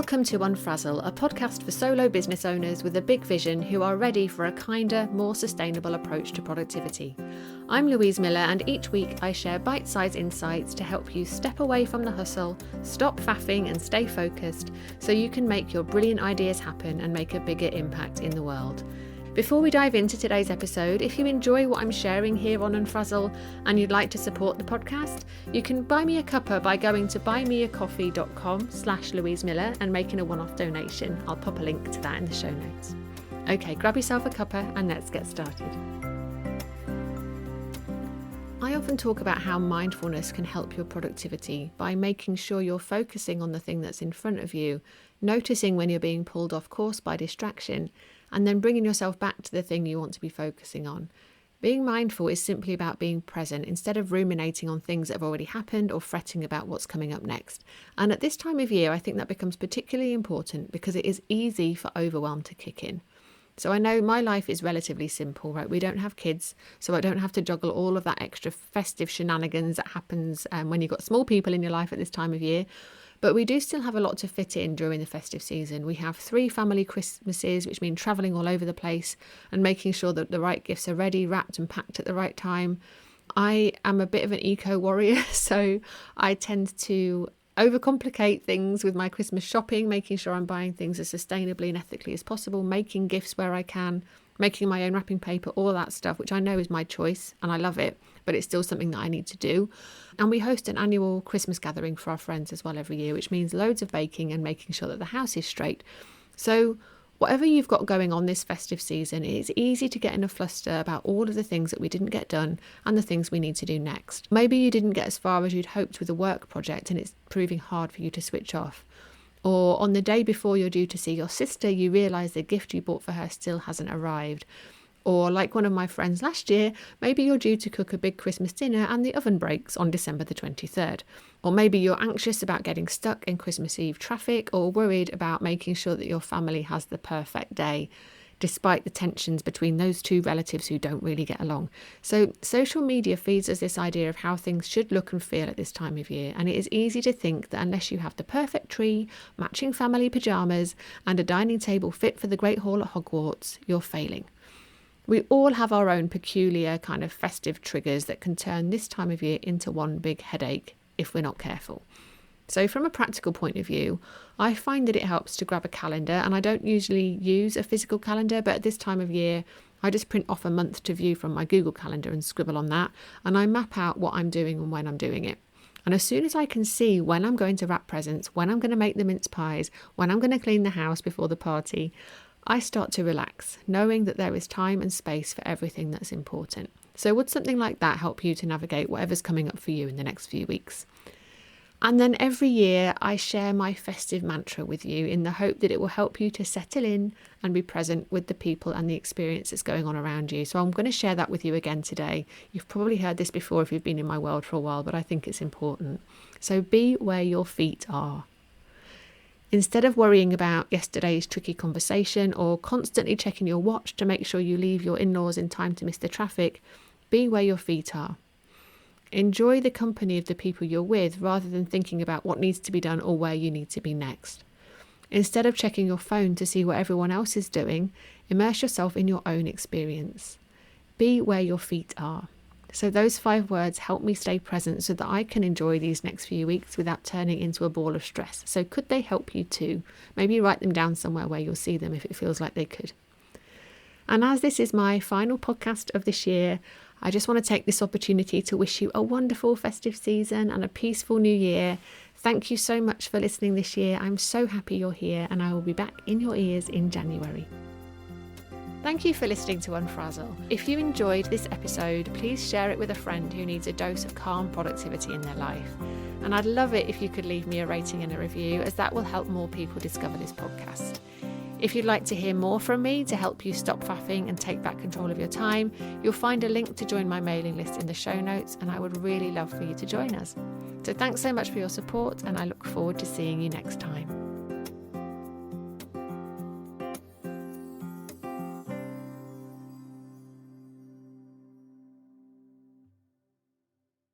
Welcome to Unfrazzle, a podcast for solo business owners with a big vision who are ready for a kinder, more sustainable approach to productivity. I'm Louise Miller, and each week I share bite-sized insights to help you step away from the hustle, stop faffing and stay focused so you can make your brilliant ideas happen and make a bigger impact in the world. Before we dive into today's episode, if you enjoy what I'm sharing here on Unfrazzle and you'd like to support the podcast, you can buy me a cuppa by going to buymeacoffee.com/Louise Miller and making a one-off donation. I'll pop a link to that in the show notes. Okay, grab yourself a cuppa and let's get started. I often talk about how mindfulness can help your productivity by making sure you're focusing on the thing that's in front of you, noticing when you're being pulled off course by distraction, and then bringing yourself back to the thing you want to be focusing on. Being mindful is simply about being present instead of ruminating on things that have already happened or fretting about what's coming up next. And at this time of year, I think that becomes particularly important because it is easy for overwhelm to kick in. So I know my life is relatively simple, right? We don't have kids, so I don't have to juggle all of that extra festive shenanigans that happens when you've got small people in your life at this time of year. But we do still have a lot to fit in during the festive season. We have 3 family Christmases, which mean travelling all over the place and making sure that the right gifts are ready, wrapped and packed at the right time. I am a bit of an eco-warrior, so I tend to overcomplicate things with my Christmas shopping, making sure I'm buying things as sustainably and ethically as possible, making gifts where I can, making my own wrapping paper, all that stuff, which I know is my choice and I love it, but it's still something that I need to do. And we host an annual Christmas gathering for our friends as well every year, which means loads of baking and making sure that the house is straight. So whatever you've got going on this festive season, it's easy to get in a fluster about all of the things that we didn't get done and the things we need to do next. Maybe you didn't get as far as you'd hoped with a work project and it's proving hard for you to switch off. Or on the day before you're due to see your sister, you realise the gift you bought for her still hasn't arrived. Or like one of my friends last year, maybe you're due to cook a big Christmas dinner and the oven breaks on December the 23rd. Or maybe you're anxious about getting stuck in Christmas Eve traffic or worried about making sure that your family has the perfect day, despite the tensions between those 2 relatives who don't really get along. So social media feeds us this idea of how things should look and feel at this time of year, and it is easy to think that unless you have the perfect tree, matching family pyjamas, and a dining table fit for the Great Hall at Hogwarts, you're failing. We all have our own peculiar kind of festive triggers that can turn this time of year into one big headache if we're not careful. So from a practical point of view, I find that it helps to grab a calendar, and I don't usually use a physical calendar, but at this time of year, I just print off a month to view from my Google Calendar and scribble on that, and I map out what I'm doing and when I'm doing it. And as soon as I can see when I'm going to wrap presents, when I'm going to make the mince pies, when I'm going to clean the house before the party, I start to relax, knowing that there is time and space for everything that's important. So would something like that help you to navigate whatever's coming up for you in the next few weeks? And then every year I share my festive mantra with you in the hope that it will help you to settle in and be present with the people and the experience that's going on around you. So I'm going to share that with you again today. You've probably heard this before if you've been in my world for a while, but I think it's important. So be where your feet are. Instead of worrying about yesterday's tricky conversation or constantly checking your watch to make sure you leave your in-laws in time to miss the traffic, be where your feet are. Enjoy the company of the people you're with rather than thinking about what needs to be done or where you need to be next. Instead of checking your phone to see what everyone else is doing, immerse yourself in your own experience. Be where your feet are. So those 5 words help me stay present so that I can enjoy these next few weeks without turning into a ball of stress. So could they help you too? Maybe write them down somewhere where you'll see them if it feels like they could. And as this is my final podcast of this year, I just want to take this opportunity to wish you a wonderful festive season and a peaceful new year. Thank you so much for listening this year. I'm so happy you're here, and I will be back in your ears in January. Thank you for listening to Unfrazzle. If you enjoyed this episode, please share it with a friend who needs a dose of calm productivity in their life. And I'd love it if you could leave me a rating and a review, as that will help more people discover this podcast. If you'd like to hear more from me to help you stop faffing and take back control of your time, you'll find a link to join my mailing list in the show notes, and I would really love for you to join us. So thanks so much for your support, and I look forward to seeing you next time.